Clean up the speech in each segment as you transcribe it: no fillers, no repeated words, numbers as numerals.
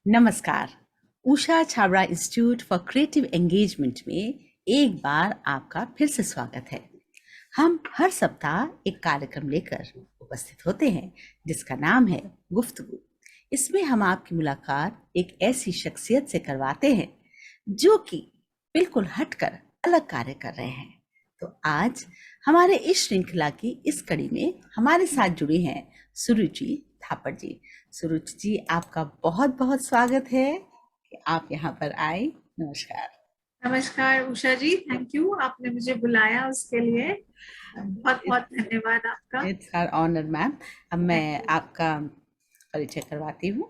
नमस्कार। Usha Chhabra institute for creative engagement में एक बार आपका फिर से स्वागत है। हम हर सप्ताह एक कार्यक्रम लेकर उपस्थित होते हैं जिसका नाम है गुफ्तगू। इसमें हम आपकी मुलाकात एक ऐसी शख्सियत से करवाते हैं जो कि बिल्कुल हटकर अलग कार्य कर रहे हैं। तो आज हमारे इस श्रृंखला की इस कड़ी में हमारे साथ जुड़ी हैं सुरुचि थापड़ जी। सुरुचि जी, आपका बहुत बहुत स्वागत है कि आप यहाँ पर आए। नमस्कार। नमस्कार उषा जी, थैंक यू, आपने मुझे बुलाया उसके लिए बहुत बहुत धन्यवाद आपका। It's our honour ma'am. अब मैं आपका परिचय करवाती हूँ।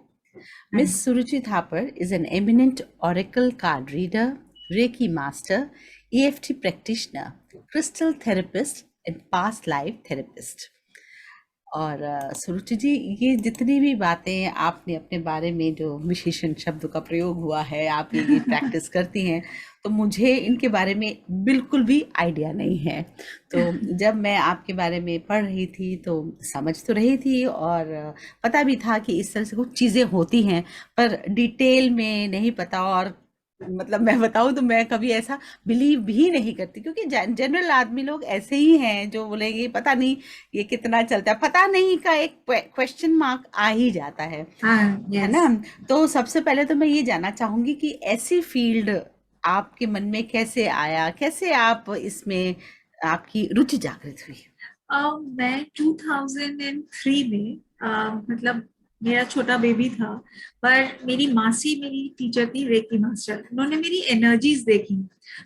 Miss Suruchi Thapar is an eminent oracle card reader, Reiki master, EFT practitioner, crystal therapist and past life therapist. और सुरुचि जी, ये जितनी भी बातें आपने अपने बारे में जो विशेषण शब्द का प्रयोग हुआ है, आप ये प्रैक्टिस करती हैं, तो मुझे इनके बारे में बिल्कुल भी आइडिया नहीं है। तो जब मैं आपके बारे में पढ़ रही थी तो समझ तो रही थी और पता भी था कि इस तरह से कुछ चीज़ें होती हैं, पर डिटेल में नहीं पता। और मतलब मैं बताऊं तो मैं कभी ऐसा बिलीव भी नहीं करती, क्योंकि जनरल आदमी लोग ऐसे ही हैं जो बोलेंगे पता नहीं ये कितना चलता है, पता नहीं का एक क्वेश्चन मार्क आ ही जाता है। हाँ, है यस। ना? तो सबसे पहले तो मैं ये जानना चाहूंगी कि ऐसी फील्ड आपके मन में कैसे आया, कैसे आप इसमें आपकी रुचि जागृत हुई? मैं 2003 में मतलब मेरा छोटा बेबी था, पर मेरी मासी मेरी टीचर थी, रेकी मास्टर। उन्होंने मेरी एनर्जीज देखी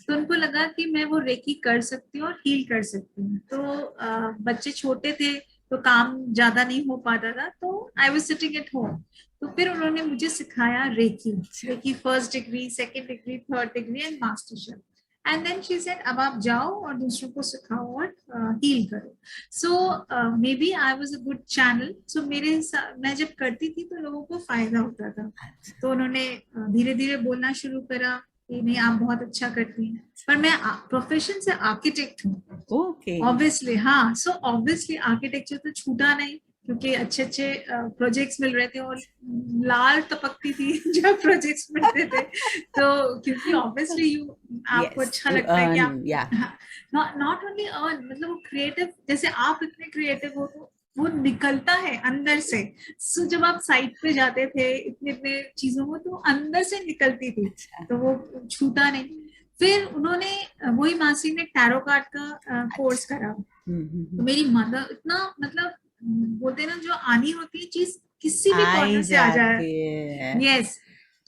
तो उनको लगा कि मैं वो रेकी कर सकती हूँ और हील कर सकती हूँ। तो बच्चे छोटे थे तो काम ज्यादा नहीं हो पाता था, तो I was sitting at home. तो फिर उन्होंने मुझे सिखाया reiki. Reiki first degree, second degree, third degree and mastership. And then she said अब आप जाओ और दूसरों को सिखाओ और हील करो। So maybe I was a good channel. So मैं जब करती थी तो लोगों को फायदा होता था। तो उन्होंने धीरे धीरे बोलना शुरू करा कि नहीं, आप बहुत अच्छा करती हैं। पर मैं प्रोफेशन से आर्किटेक्ट हूँ। ओके। ऑब्वियसली, हाँ। सो ऑब्वियसली आर्किटेक्चर तो छूटा नहीं, क्योंकि अच्छे अच्छे प्रोजेक्ट्स मिल रहे थे और लाल टपकती थी जब प्रोजेक्ट्स मिलते थे। तो क्योंकि ऑब्वियसली आपको यस, अच्छा यू लगता है कि अर्न। आप या नॉट ओनली अर्न, मतलब वो क्रिएटिव, जैसे आप इतने क्रिएटिव हो तो वो निकलता है अंदर से। सो जब आप साइट पे जाते थे इतने इतने चीजों को, तो अंदर से निकलती थी। अच्छा। तो वो छूटा नहीं। फिर उन्होंने वही मासी ने टैरो कार्ड का कोर्स अच्छा। करा। तो हम्म। मेरी मदर इतना, मतलब बोलते ना, जो आनी होती है चीज किसी भी आई कॉर्नर से आ जाए। जाती है। यस।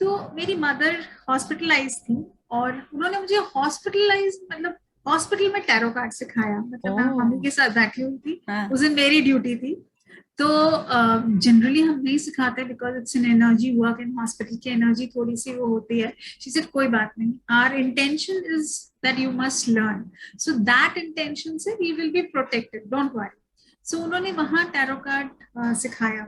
तो मेरी मदर हॉस्पिटलाइज थी और उन्होंने मुझे हॉस्पिटलाइज, मतलब हॉस्पिटल में टैरो कार्ड सिखाया। मतलब मैं मम्मी ओह! के साथ बैठी हुई थी, हाँ। उस दिन मेरी ड्यूटी थी। तो जनरली हम नहीं सिखाते because it's an energy work, in hospital की एनर्जी थोड़ी सी वो होती है। शी सेड कोई बात नहीं, our intention is that you must learn, so that intention से we will be protected, don't worry. So उन्होंने वहां टैरो कार्ड सिखाया।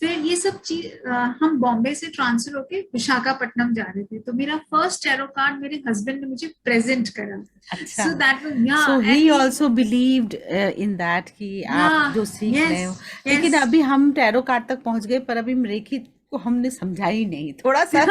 फिर ये सब चीज हम बॉम्बे से ट्रांसफर होके विशाखापट्टनम जा रहे थे, तो मेरा फर्स्ट टैरो कार्ड मेरे हस्बैंड ने मुझे प्रेजेंट करा। अच्छा। So that was, yeah, so he and he, also believed in that कि या, आप जो सीख रहे यस, हो। लेकिन यस। अभी हम टैरो कार्ड तक पहुंच गए, पर अभी रेखी को हमने समझा ही नहीं थोड़ा सा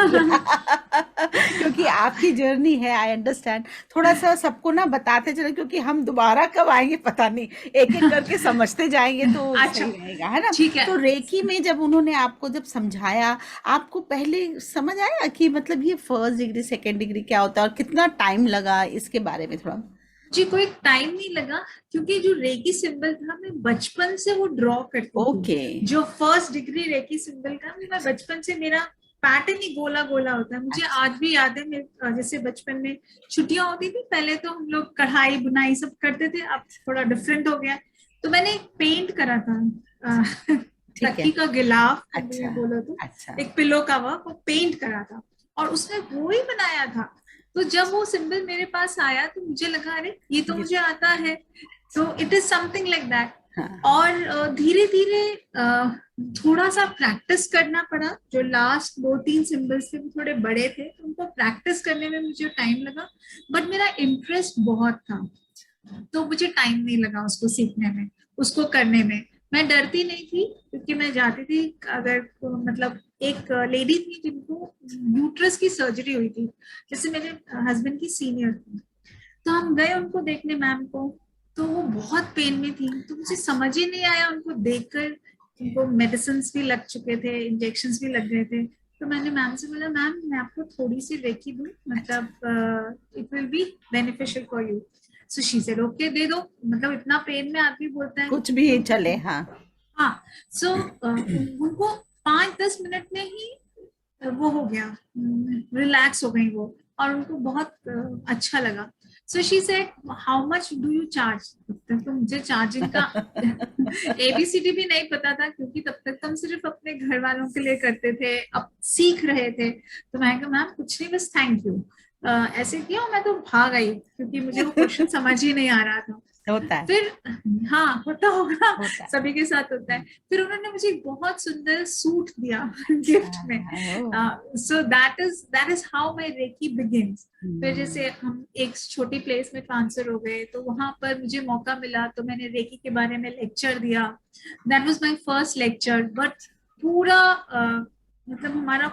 क्योंकि आपकी जर्नी है, आई अंडरस्टैंड। थोड़ा सा सबको ना बताते चले, क्योंकि हम दोबारा कब आएंगे पता नहीं, एक एक करके समझते जाएंगे तो अच्छा, सही रहेगा, है ना? ठीक है। तो रेकी में जब उन्होंने आपको जब समझाया, आपको पहले समझ आया कि मतलब ये फर्स्ट डिग्री सेकेंड डिग्री क्या होता है और कितना टाइम लगा, इसके बारे में थोड़ा? जी, कोई टाइम नहीं लगा, क्योंकि जो रेकी सिंबल था मैं बचपन से वो ड्रॉ करती थी। ओके। जो फर्स्ट डिग्री रेकी सिंबल का, मैं अच्छा। बचपन से, मेरा पैटर्न ही गोला गोला होता है। मुझे अच्छा। आज भी याद है, जैसे बचपन में छुट्टियां होती थी, पहले तो हम लोग कढ़ाई बुनाई सब करते थे, अब थोड़ा डिफरेंट हो गया। तो मैंने एक पेंट करा था, ठीक है। तकिए का गिलाफ हिंदी अच्छा। में बोलो तो, अच्छा। एक पिलो का वर्क, वो पेंट करा था और उसमें वो ही बनाया था। तो जब वो सिंबल मेरे पास आया तो मुझे लगा, अरे ये तो ये मुझे आता है। तो it is something like that. हाँ। और धीरे धीरे थोड़ा सा प्रैक्टिस करना पड़ा। जो लास्ट दो तीन सिंबल्स थे वो थोड़े बड़े थे, तो उनको प्रैक्टिस करने में मुझे टाइम लगा। बट मेरा इंटरेस्ट बहुत था, तो मुझे टाइम नहीं लगा उसको सीखने में, उसको करने में। मैं डरती नहीं थी क्योंकि मैं जाती थी, अगर मतलब एक लेडी थी जिनको यूट्रस की सर्जरी हुई थी, जैसे मेरे हस्बैंड की सीनियर थी, तो हम गए उनको देखने मैम को, तो वो बहुत पेन में थी, तो मुझे समझ ही नहीं आया उनको देखकर, उनको मेडिसिन भी लग चुके थे, इंजेक्शन भी लग गए थे। तो मैंने मैम से बोला मैम मैं आपको थोड़ी सी रेकी दूं, अच्छा, मतलब it will be beneficial for you. So she said okay दे दो, मतलब इतना पेन में आदमी बोलता है कुछ भी तो चले, हाँ। हाँ। सो उनको 5-10 मिनट में ही वो हो गया, रिलैक्स हो गई वो, और उनको बहुत अच्छा लगा। So she said how much do you charge. तो मुझे चार्जिंग का एबीसीडी भी नहीं पता था, क्योंकि तब तक तो हम सिर्फ अपने घर वालों के लिए करते थे, अब सीख रहे थे। तो मैं कहा मैम कुछ नहीं, बस थैंक यू। ऐसे किया और मैं तो भाग आई, क्योंकि मुझे वो क्वेश्चन समझ ही नहीं आ रहा था। होता है, फिर हाँ होता होगा, होता है। सभी के साथ होता है। फिर उन्होंने मुझे एक बहुत सुंदर सूट दिया अच्छा, गिफ्ट में। Oh, so that is how my reiki begins. फिर हम्म, जैसे हम एक छोटी प्लेस में ट्रांसफर हो गए, तो वहां पर मुझे मौका मिला, तो मैंने रेकी के बारे में लेक्चर दिया। That was my first lecture, but पूरा मतलब हमारा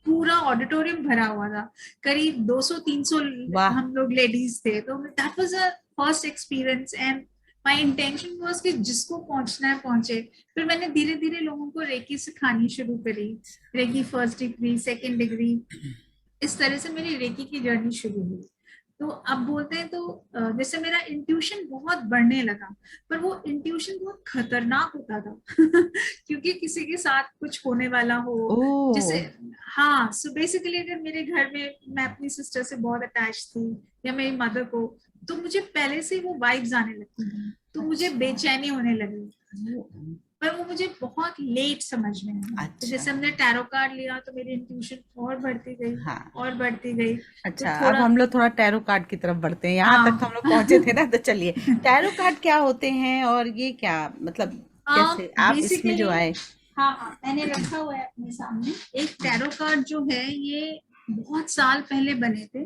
पूरा ऑडिटोरियम भरा हुआ था, करीब 200-300 वाह, हम लोग लेडीज थे। तो that was a first experience, and my intention was कि जिसको पहुंचना है पहुंचे। फिर मैंने धीरे धीरे लोगों को रेकी सिखानी शुरू करी, reiki first degree, second degree, इस तरह से मेरी रेकी की जर्नी शुरू हुई। तो अब बोलते हैं तो जैसे मेरा इंट्यूशन बहुत बढ़ने लगा, पर वो इंट्यूशन बहुत खतरनाक होता था क्योंकि किसी के साथ कुछ होने वाला हो, ओह, जैसे हाँ। सो बेसिकली अगर मेरे घर में मैं अपनी सिस्टर से बहुत अटैच थी, या मेरी मदर को, तो मुझे पहले से वो वाइब्स आने लगती थी, तो मुझे अच्छा, बेचैनी होने लगी। ओह, पर वो मुझे बहुत लेट समझ में आया। तो अच्छा, जैसे हमने टैरो कार्ड लिया, तो मेरी इंट्यूशन और बढ़ती गई, हाँ। और बढ़ती गई। तो अच्छा, अब थोड़ा हम लोग थोड़ा टैरो कार्ड की तरफ बढ़ते हैं, यहाँ तक तो हम हाँ लोग पहुंचे थे ना, तो चलिए, टैरो कार्ड क्या होते हैं और ये क्या, मतलब कैसे आप इसमें जो बेसिकली आए? हाँ हाँ, मैंने रखा हुआ है अपने सामने। एक टैरो कार्ड जो है, ये बहुत साल पहले बने थे।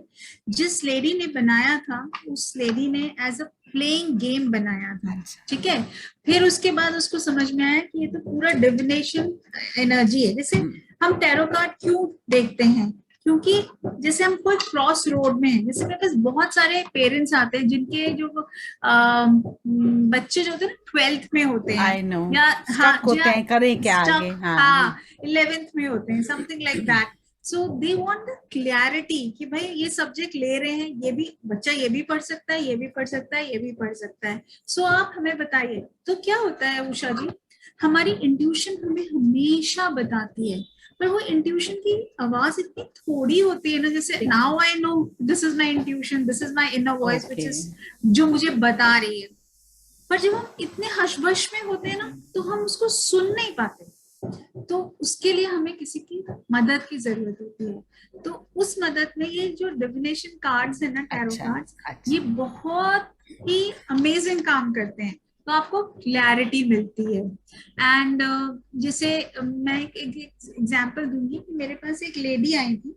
जिस लेडी ने बनाया था, उस लेडी ने एज अ प्लेइंग गेम बनाया था, अच्छा, ठीक है। फिर उसके बाद उसको समझ में आया कि ये तो पूरा डिविनेशन एनर्जी है। जैसे हम्म, हम टैरो कार्ड क्यों देखते हैं, क्योंकि जैसे हम कोई क्रॉस रोड में हैं, जैसे मेरे पास बहुत सारे पेरेंट्स आते हैं जिनके जो बच्चे जो होते हैं ना 12th में होते हैं, आई नो, या हाँ स्टक जो होते हैं, करें क्या आगे, स्टक, हाँ, हाँ। हाँ 11th में होते हैं, something like that. So they want the clarity कि भाई ये सब्जेक्ट ले रहे हैं, ये भी बच्चा ये भी पढ़ सकता है, ये भी पढ़ सकता है, ये भी पढ़ सकता है। सो आप हमें बताइए, तो क्या होता है उषा जी, हमारी इंट्यूशन हमें हमेशा बताती है, पर वो इंट्यूशन की आवाज इतनी थोड़ी होती है ना, जैसे ठीक है, now I know this is my intuition, this is my inner voice which okay, is जो मुझे बता रही है। पर जब हम इतने हशबश में होते हैं ना, तो हम उसको सुन नहीं पाते। तो उसके लिए हमें किसी की मदद की जरूरत होती है। तो उस मदद में ये जो डिविनेशन कार्ड्स है ना, टैरो अच्छा, कार्ड्स, ये अच्छा, बहुत ही अमेजिंग काम करते हैं। तो आपको क्लैरिटी मिलती है। एंड जैसे मैं एक एग्जांपल दूंगी कि मेरे पास एक लेडी आई थी,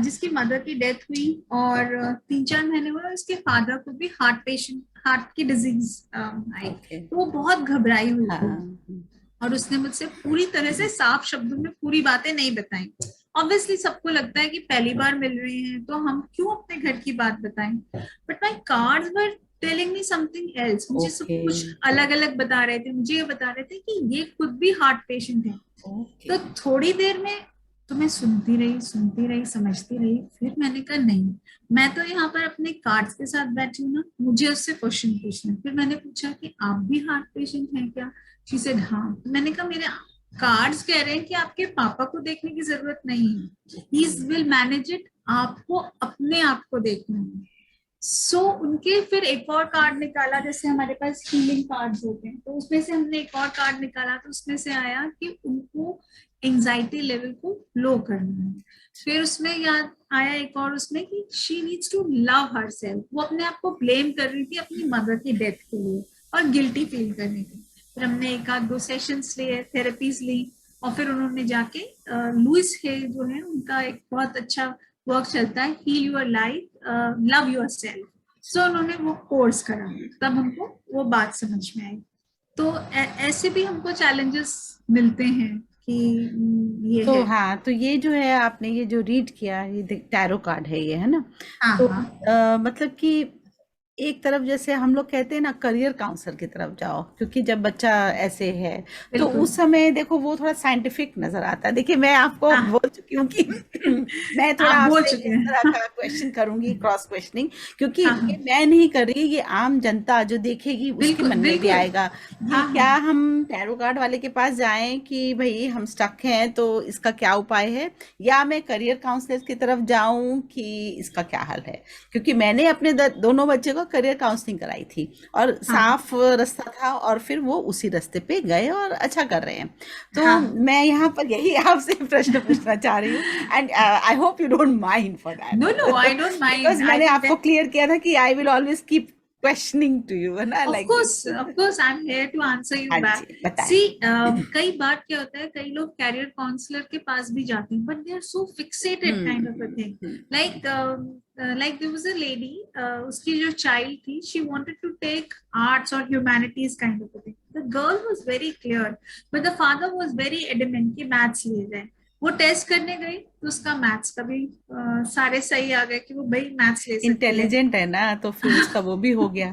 जिसकी मदर की डेथ हुई, और 3-4 महीने हुए, उसके फादर को भी हार्ट की डिजीज आई। ओके, तो वो बहुत घबराई हुई हाँ, थी, और उसने मुझसे पूरी तरह से साफ शब्दों में पूरी बातें नहीं बताई। ऑब्वियसली सबको लगता है कि पहली बार मिल रहे हैं तो हम क्यों अपने घर की बात बताएं, but my cards were telling me something else. मुझे सब ओके, कुछ अलग अलग बता रहे थे। मुझे ये बता रहे थे कि ये खुद भी हार्ट पेशेंट है। ओके, तो थोड़ी देर में तो मैं सुनती रही, समझती रही। फिर मैंने कहा नहीं, मैं तो यहाँ पर अपने कार्ड्स के साथ बैठी हूँ ना, मुझे उससे क्वेश्चन पूछना है। फिर मैंने पूछा कि आप भी हार्ट पेशेंट हैं क्या। शी सेड हाँ। तो मैंने कहा मेरे कार्ड्स कह रहे हैं कि आपके पापा को देखने की जरूरत नहीं है, ही ओके, विल मैनेज इट, आपको अपने आप को देखना है। सो उनके फिर एक और कार्ड निकाला, जैसे हमारे पास हीलिंग कार्ड्स होते हैं, तो उसमें से हमने एक और कार्ड निकाला, तो उसमें से आया कि उनको एंजाइटी लेवल को लो करना है। फिर उसमें याद आया एक और, उसमें कि she needs to love herself. वो अपने आप को ब्लेम कर रही थी अपनी मदर की डेथ के लिए, और गिल्टी फील कर रही थी। फिर हमने 1-2 सेशंस लिए, थेरेपीज ली, और फिर उन्होंने जाके लुइस हे जो है उनका एक बहुत अच्छा वर्क चलता है, heal your life, love yourself. So उन्होंने वो कोर्स करा, तब हमको वो बात समझ में आई। तो ऐसे भी हमको चैलेंजेस मिलते हैं कि ये तो है। हाँ, तो ये जो है आपने ये जो रीड किया, ये टैरो कार्ड है, ये है ना? हाँ तो हाँ मतलब कि एक तरफ जैसे हम लोग कहते हैं ना, करियर काउंसलर की तरफ जाओ, क्योंकि जब बच्चा ऐसे है तो बिल्कुल। उस समय देखो वो थोड़ा साइंटिफिक नजर आता है। देखिए, मैं आपको हाँ बोल चुकी हूँ कि मैं थोड़ा आप बोल आपसे चुके इस तरह हैं। का क्वेश्चन करूंगी, क्रॉस क्वेश्चनिंग, क्योंकि हाँ ये हाँ मैं नहीं कर रही, ये आम जनता जो देखेगी उसके बिल्कुल मन में भी बिल्कुल। आएगा कि हाँ हाँ क्या हम टैरो कार्ड वाले के पास जाएं कि भाई हम स्टक हैं तो इसका क्या उपाय है, या मैं करियर काउंसलर की तरफ जाऊं कि इसका क्या हल है। क्योंकि मैंने अपने दोनों बच्चे को करियर काउंसलिंग कराई थी और हाँ साफ रास्ता था, और फिर वो उसी रास्ते पे गए और अच्छा कर रहे हैं। तो हाँ। मैं यहाँ पर यही आपसे प्रश्न पूछना चाह रही हूँ, and I hope you don't mind for No, no, that I don't mind. Because I मैंने will आपको क्लियर किया था कि I will always keep questioning to you, है ना, like this. of course, I'm here to answer you हाँ back. जी, बताएं। See, कई बार क्या होता है, कई लोग कैरियर काउंसलर के पास भी जाते हैं, but they are so fixated kind of a thing. Hmm. Like there was a lady, उसकी जो child थी, she wanted to take arts or humanities kind of a thing. The girl was very clear, but the father was very adamant कि maths ले जाए. वो test करने गई तो उसका मैथ्स का भी सारे सही आ गए कि वो भाई मैथ्स ले सकती है। इंटेलिजेंट है ना, तो फिर उसका वो भी हो गया।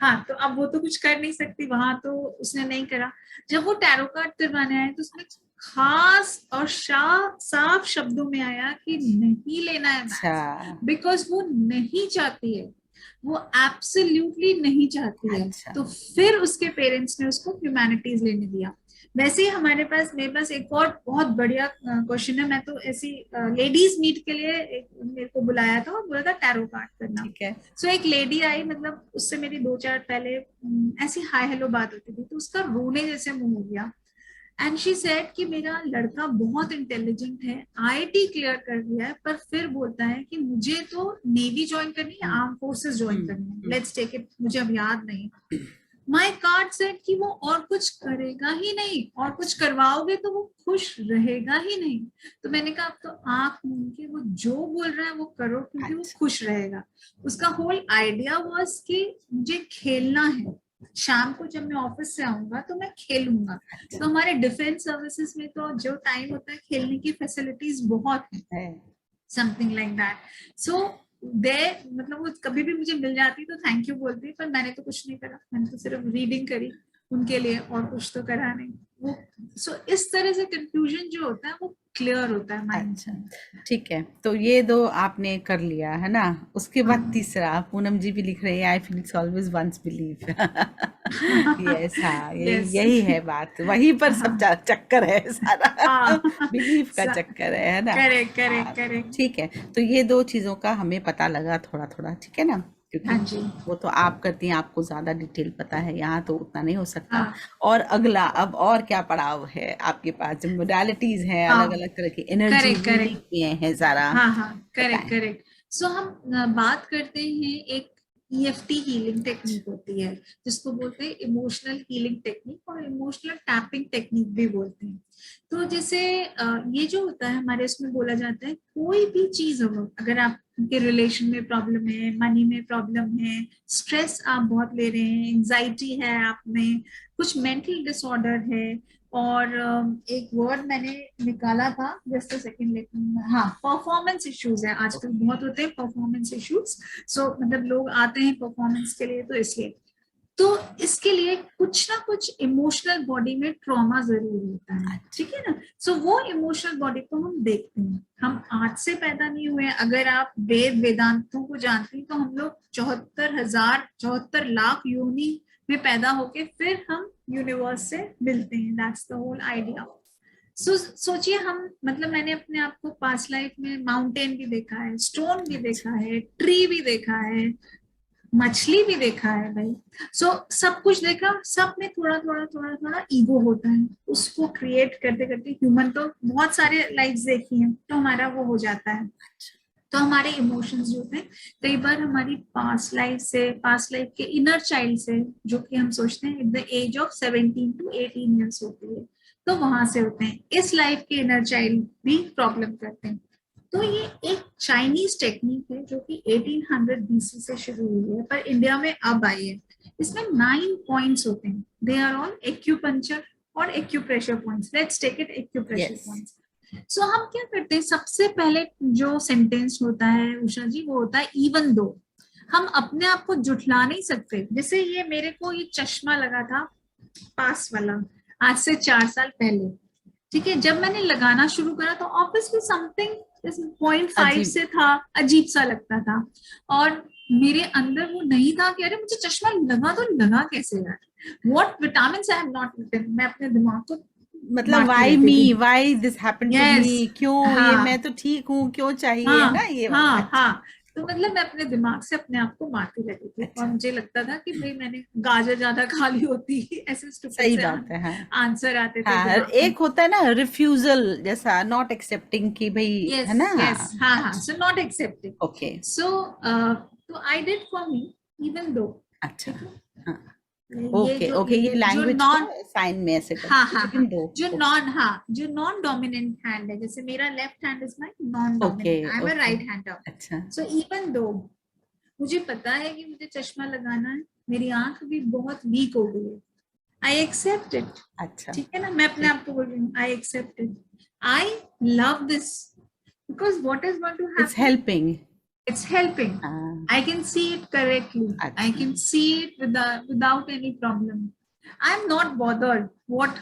हाँ, तो अब वो तो कुछ कर नहीं सकती, वहां तो उसने नहीं करा। जब वो टैरो कार्ड करवाने आए तो उसने खास और साफ शब्दों में आया कि नहीं लेना है अच्छा। मैथ्स, बिकॉज वो नहीं चाहती है, वो एब्सोल्युटली नहीं चाहती है। अच्छा। तो फिर उसके पेरेंट्स ने उसको ह्यूमैनिटीज लेने दिया। वैसे ही मेरे पास एक और बहुत बढ़िया क्वेश्चन है। मैं तो ऐसी लेडीज मीट के लिए मेरे को बुलाया था और बोला था टैरो कार्ड करना। ठीक है। सो एक लेडी आई, मतलब उससे मेरी 2-4 पहले ऐसी हाय हेलो बात होती थी, तो उसका रोने जैसे मुंह हो गया। एंड शी सेड कि मेरा लड़का बहुत इंटेलिजेंट है, आईआईटी क्लियर कर दिया है, पर फिर बोलता है कि मुझे तो नेवी ज्वाइन करनी है, आर्म फोर्सेस ज्वाइन करनी है, लेट्स टेक इट, मुझे अब याद नहीं। माई कार्ड सेट कि वो और कुछ करेगा ही नहीं, और कुछ करवाओगे तो वो खुश रहेगा ही नहीं। तो मैंने कहा अब तो आंख मूंद के वो जो बोल रहा है वो करो, क्योंकि वो अच्छा। खुश रहेगा। उसका होल आइडिया वाज कि मुझे खेलना है, शाम को जब मैं ऑफिस से आऊंगा तो मैं खेलूंगा। तो हमारे डिफेंस सर्विसेज में तो जो टाइम होता है खेलने की फैसिलिटीज बहुत है, है। Something like that. So they, मतलब वो कभी भी मुझे मिल जाती तो थैंक यू बोलती, पर मैंने तो कुछ नहीं करा, मैंने तो सिर्फ रीडिंग करी उनके लिए, और कुछ तो करा नहीं वो। सो इस तरह से कंफ्यूजन जो होता है वो क्लियर होता है माइंड अच्छा, में। ठीक है। तो ये दो आपने कर लिया है ना, उसके बाद हाँ तीसरा पूनम जी भी लिख रही है, I feel always once believe. Yes, हाँ, यही यस। यही है बात, वहीं पर सब हाँ चक्कर है सारा। हाँ बिलीफ का चक्कर है ना। करेक्ट हाँ, करेक्ट करेक्ट। ठीक है। तो ये दो चीजों का हमें पता लगा थोड़ा थोड़ा, ठीक है ना, क्योंकि हाँ जी। वो तो आप करती हैं, आपको ज्यादा डिटेल पता है, यहाँ तो उतना नहीं हो सकता। हाँ और अगला अब और क्या पड़ाव है आपके पास, जो मोडालिटीज हैं, अलग हाँ अलग तरह की एनर्जी करेक्ट हीलिंग करेक्ट। किए हैं सारा, हाँ हाँ करेक्ट बताएं। करेक्ट। सो हम बात करते हैं, एक ईएफटी हीलिंग टेक्निक होती है जिसको बोलते हैं इमोशनल हीलिंग टेक्निक, और इमोशनल टैपिंग टेक्निक भी बोलते हैं। तो जैसे ये जो होता है हमारे उसमें बोला जाता है, कोई भी चीज हो, अगर आपके रिलेशन में प्रॉब्लम है, मनी में प्रॉब्लम है, स्ट्रेस आप बहुत ले रहे हैं, एंजाइटी है आप में, कुछ मेंटल डिसऑर्डर है, और एक वर्ड मैंने निकाला था, जस्ट अ सेकंड, लेकिन हाँ, परफॉर्मेंस इश्यूज है आजकल ओके। बहुत होते हैं परफॉर्मेंस इश्यूज। सो मतलब लोग आते हैं परफॉर्मेंस के लिए, तो इसलिए, तो इसके लिए कुछ ना कुछ इमोशनल बॉडी में ट्रॉमा जरूर होता है, अच्छा। ठीक है ना। सो वो इमोशनल बॉडी को हम देखते हैं। हम आज से पैदा नहीं हुए, अगर आप वेद वेदांतों को जानते हैं तो हम लोग 74,000 74 लाख योनि में पैदा होके फिर हम यूनिवर्स से मिलते हैं, दैट्स द होल आइडिया। सोचिए हम, मतलब मैंने अपने आप को पास्ट लाइफ में माउंटेन भी देखा है, स्टोन भी अच्छा। देखा है, ट्री भी देखा है, मछली भी देखा है भाई। सब कुछ देखा, सब में थोड़ा थोड़ा थोड़ा थोड़ा ईगो होता है, उसको क्रिएट करते करते ह्यूमन तो बहुत सारे लाइफ देखी हैं, तो हमारा वो हो जाता है। तो हमारे इमोशंस जो होते हैं कई बार हमारी पास्ट लाइफ के इनर चाइल्ड से, जो कि हम सोचते हैं at the age of 17 to 18 years होती है, तो वहां से होते हैं। इस लाइफ के इनर चाइल्ड भी प्रॉब्लम करते हैं। तो ये एक चाइनीज टेक्निक है जो कि 1800 बीसी से शुरू हुई है पर इंडिया में अब आई है। इसमें 9 पॉइंट्स होते हैं, दे आर ऑल एक्यूपंक्चर और acupressure points. Let's take it acupressure Yes. Points. So हम क्या करते हैं, सबसे पहले जो सेंटेंस होता है उषा जी वो होता है इवन दो। हम अपने आप को जुठला नहीं सकते। जैसे ये मेरे को ये चश्मा लगा था पास वाला आज से 4 साल पहले, ठीक है। जब मैंने लगाना शुरू करा तो ऑब्वियसली समथिंग 0.5 अजीब। से था, अजीब सा लगता था और मेरे अंदर वो नहीं था कि अरे मुझे चश्मा लगा तो लगा कैसे यार, what vitamins I have not taken. मैं अपने दिमाग को मतलब मारती वाई रहती मी, थी। Why this happen to yes, me, क्यों ये, मैं हाँ तो ठीक हूँ, क्यों चाहिए, है ना हाँ ये वाला। हाँ अच्छा। हाँ। तो मतलब मैं अपने दिमाग से अपने आप को मारती रहती थी और अच्छा, मुझे लगता था कि भाई मैंने गाजर ज्यादा खा ली होती, ऐसे स्टूपिड सही से बात है। हाँ आंसर आते थे हाँ, दिमाग में। एक होता है ना रिफ्यूजल जैसा, नॉट एक्सेप्टिंग की भाई, है यस ना। यस, हाँ, हाँ हाँ, अच्छा, सो नॉट एक्सेप्टेड। ओके, सो तो I did for me even though, अच्छा, ठीक है। हाँ, ये ओके जो ओके, ये जो लैंग्वेज नॉन, को साइन में ऐसे हाँ करते हाँ हाँ, इवन दो। जो नॉन, हाँ जो नॉन डोमिनेंट हैंड है, जैसे मेरा left hand is my non okay dominant, I am a okay, right hander. अच्छा, सो इवन दो मुझे पता है कि मुझे चश्मा लगाना है, मेरी आंख भी बहुत वीक हो गई है, आई एक्सेप्ट इट, अच्छा, ठीक है ना। मैं अपने ठीक, आप को बोल रही हूँ I accept it, I love this, because what is going to it's happen, helping. it's helping. हाँ, I can see it correctly, I अच्छा, can see it without any problem. I'm not bothered what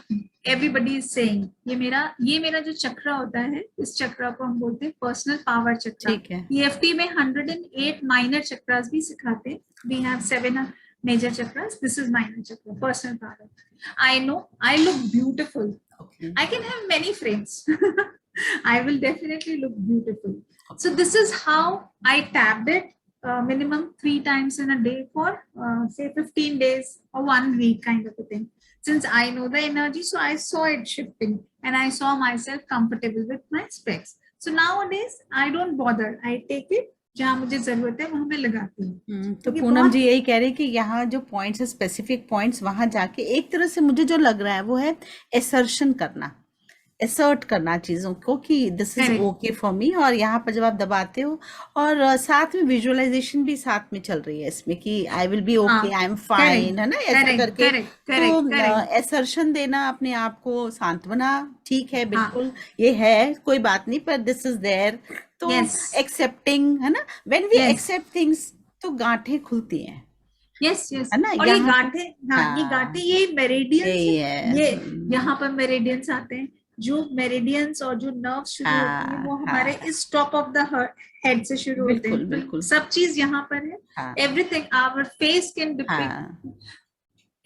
everybody is saying. ये मेरा जो चक्रा होता है, इस चक्रा को हम बोलते हैं पर्सनल पावर चक्रा। ठीक है, EFT में 108 माइनर चक्रास भी सिखाते हैं। We have 7 major chakras, this is minor chakra, personal power. I know I look beautiful, okay, I can have many friends. I will definitely look beautiful. So okay, this is how I tapped it, minimum 3 times in a day for say 15 days or 1 week kind of a thing. Since I know the energy, so I saw it shifting and I saw myself comfortable with my specs. So nowadays I don't bother. I take it जहाँ मुझे जरूरत है वहां मैं लगाती हूँ। तो क्योंकि पूनम जी बहुत, यही कह रही कि यहाँ जो पॉइंट्स है, स्पेसिफिक पॉइंट्स, वहां जाके एक तरह से मुझे जो लग रहा है वो है एसर्शन करना, एसर्ट करना चीज़ों को कि this is correct, okay for me, और यहाँ पर जब आप दबाते हो और साथ में विजुअलाइजेशन भी साथ में चल रही है इसमें कि आई विल बी हाँ, okay, I am correct fine, है ना, ऐसा करेक्ट करके। करेक्ट तो करेक्ट करेक्ट, एसर्शन देना अपने आप को, सांत्वना, ठीक है हाँ, बिल्कुल, ये है कोई बात नहीं, पर दिस इज देयर। तो यस एक्सेप्टिंग, है ना, when we yes accept things तो गांठें खुलती हैं, यस यस। है ना, और ये यहाँ पे। गांठें, हाँ ये गांठें, हाँ, ये मेरिडियंस है। यही है। ये यहाँ पर मेरिडियंस आते हैं, जो मेरिडियंस और जो नर्व शुरू होती है वो हाँ हमारे हाँ, इस टॉप ऑफ द हेड से शुरू होते हैं। बिल्कुल तो बिल्कुल, सब चीज यहाँ पर है। हाँ एवरीथिंग आवर फेस कैन हाँ, depict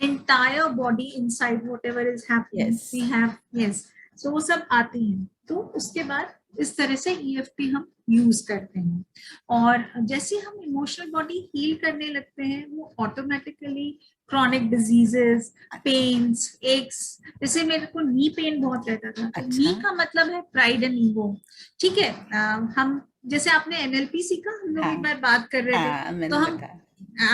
entire body inside whatever is happening yes, we have, yes। so वो सब आती हैं। तो उसके बाद इस तरह से EFT हम यूज करते हैं और जैसे हम इमोशनल बॉडी हील करने लगते हैं वो automatically chronic diseases, pains, aches, जैसे मेरे को नी पेन बहुत रहता था। तो अच्छा, नी का मतलब है प्राइड एंड ईगो, ठीक है। हम जैसे आपने NLP सीखा, हम लोग हाँ एक बार बात कर रहे थे, हाँ, तो मैंने हम, बताया,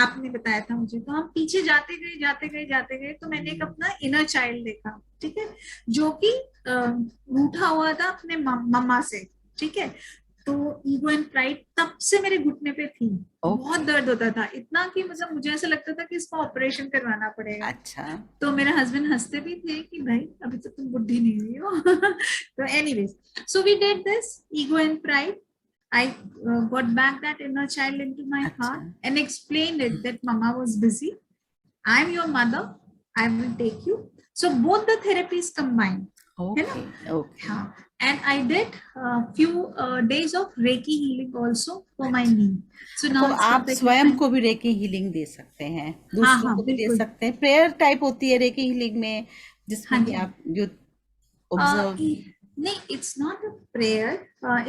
आपने बताया था मुझे, तो हम पीछे जाते गए जाते गए जाते गए, तो मैंने एक अपना इनर चाइल्ड देखा, ठीक है, जो कि रूठा हुआ था अपने मम्मा से, ठीक है। तो ईगो एंड प्राइड तब से मेरे घुटने पे थी, बहुत ओके, दर्द होता था, इतना कि मतलब मुझे ऐसा लगता था कि इसका ऑपरेशन करवाना पड़ेगा। अच्छा, तो मेरे हस्बैंड हंसते भी थे कि भाई अभी तो तुम बुढ़ी नहीं हुई हो। तो anyways, so we did this ego and pride. I got back that inner child into my अच्छा, heart and explained it that mama was busy. I'm your mother. I will take you. So both the therapies combined. है ना? Okay okay, हाँ. And I did a few days of Reiki healing also for my अच्छा। knee. So now तो it's आप perfectly स्वयं fine. को भी recce healing दे सकते हैं, हाँ दूसरों हाँ को भी दे बिल्कुल, सकते हैं, प्रेयर टाइप होती है रेकी हीलिंग में, हाँ जिसमें कि जी। आप जो ऑब्जर्व। नहीं, it's not a prayer,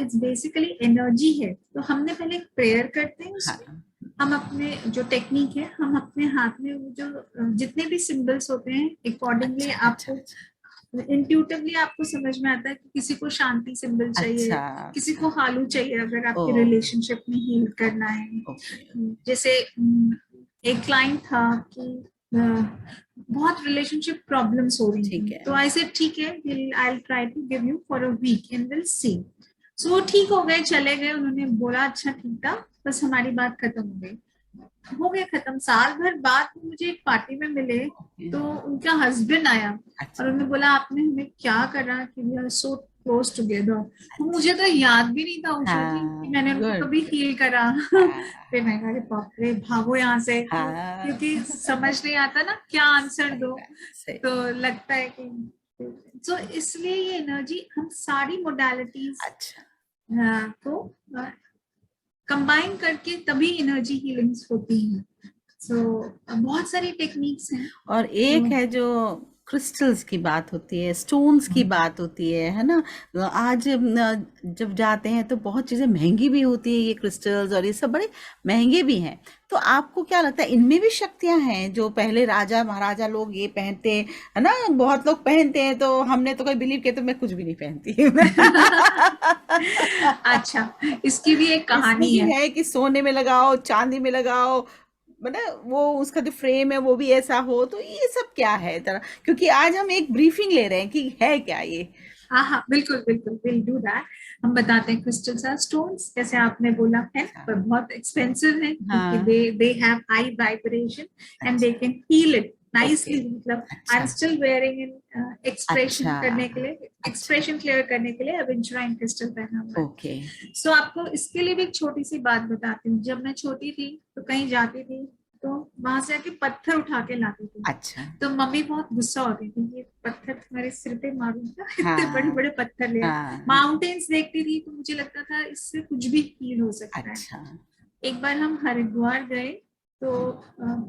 it's basically energy है। तो हमने पहले एक प्रेयर करते हैं, उसमें हाँ, हम अपने जो टेक्निक है, हम अपने हाथ में वो जो जितने भी सिंबल्स होते हैं अकॉर्डिंगली अच्छा अच्छा आपको अच्छा, इंट्यूटिवली आपको समझ में आता है कि किसी को शांति सिंबल चाहिए, अच्छा किसी अच्छा, को हालू चाहिए अगर ओ, आपके रिलेशनशिप में हील करना है। ओके, जैसे एक क्लाइंट था कि बहुत रिलेशनशिप प्रॉब्लम्स हो रही ठीक थी, है, तो आई सेड ठीक है, I will try to give you for a week and will see. So वो ठीक हो गए, चले गए, उन्होंने बोला अच्छा ठीक था, बस हमारी बात खत्म हो गया खत्म। साल भर बाद वो मुझे एक पार्टी में मिले, तो उनका हस्बैंड आया और अच्छा। उन्होंने बोला आपने हमें क्या करा कि we are so close together. मुझे तो याद भी नहीं था उषा जी कि हाँ, मैंने उनको गुड। कभी फील करा। फिर मैं कहा अरे बाप रे भागो यहाँ से, हाँ, क्योंकि समझ नहीं आता ना क्या आंसर सही दो, बात, सही। तो लगता है कि तो इसलिए ये एनर्जी हम सारी मोडालिटीज अच्छा। को कंबाइन करके तभी एनर्जी हीलिंग्स होती हैं। सो बहुत सारी टेक्निक्स हैं। और एक तो है जो क्रिस्टल्स की बात होती है, स्टोन्स की बात होती है ना। आज जब जाते हैं तो बहुत चीज़ें महंगी भी होती है, ये क्रिस्टल्स और ये सब बड़े महंगे भी हैं। तो आपको क्या लगता है इनमें भी शक्तियां हैं जो पहले राजा महाराजा लोग ये पहनते हैं, है ना? बहुत लोग पहनते हैं, तो हमने तो कोई बिलीव किया, तो मैं कुछ भी नहीं पहनती। अच्छा, इसकी भी एक इसमें कहानी भी है। है कि सोने में लगाओ, चांदी में लगाओ, मतलब वो उसका जो फ्रेम है वो भी ऐसा हो, तो ये सब क्या है तरह, क्योंकि आज हम एक ब्रीफिंग ले रहे हैं कि है क्या ये। हाँ हाँ बिल्कुल बिल्कुल, विल डू दैट। हम बताते हैं क्रिस्टल्स आर स्टोन्स, जैसे आपने बोला है, अच्छा। पर बहुत एक्सपेंसिव है क्योंकि हाँ। They have high vibration and they अच्छा। Can heal it okay. Nicely. मतलब आई एम अच्छा। स्टिल वेयरिंग इन एक्सप्रेशन अच्छा। करने के लिए, अच्छा। एक्सप्रेशन क्लियर करने के लिए एवेंचुराइन क्रिस्टल पहना हुआ है। ओके। सो आपको इसके लिए भी एक छोटी सी बात बताती हूँ। जब मैं छोटी थी तो कहीं जाती थी, तो वहां से आके पत्थर उठा के लाती थी, अच्छा। तो मम्मी बहुत गुस्सा होती थी, ये पत्थर तुम्हारे सिर पे मारूंगा, इतने बड़े हाँ। बड़े पत्थर ले आए। हाँ। माउंटेन्स देखती थी तो मुझे लगता था इससे कुछ भी हील हो सकता है। अच्छा। एक बार हम हरिद्वार गए, तो